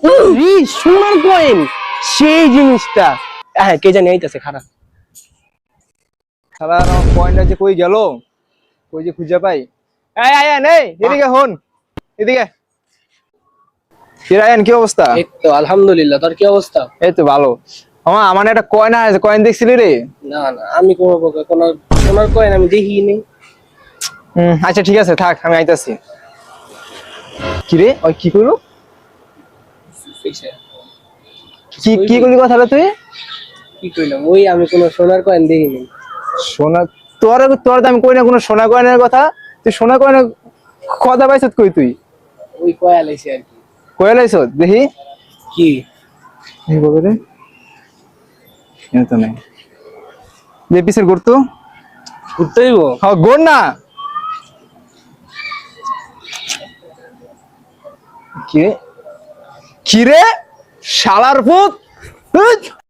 সোনার কয়েন, সেই জিনিসটা। হ্যাঁ, কে জানি আইতাছে, খারাপ। শালা আমার কয়েনটা যে কই গেল, কই যে খুঁজে পাই। এই আয়ান, এই এদিকে হন, এদিকে। কি আয়ান, কি অবস্থা? এই তো আলহামদুলিল্লাহ, তোর কি অবস্থা? এই তো ভালো। আমার আমার একটা কয়েন আছে, কয়েন দেখছিলি রে? না না, আমি কোনো প্রকার কোনো সোনার কয়েন আমি দেখিনি। আচ্ছা ঠিক আছে, থাক, আমি আইতাছি। কি রে, ওই কি করলো? কি কি করলি কথাটা তুই? কি কইলাম, ওই আমি কোনো সোনার কয়েন দেখিনি। সোনা? তোর তোর তো আমি কই না কোনো সোনা কয়েনের কথা। তুই সোনা কয়েনের কথা পাইছ কই তুই? ওই কয়া লাইছে আর কি। কই লাইছ দেখি? কি এই বলে রে, এ তো নাই। দে পিছের করতো। ঘুরতে হইব? হ্যাঁ, গোর না। কি রে, কি রে, শালার পুত!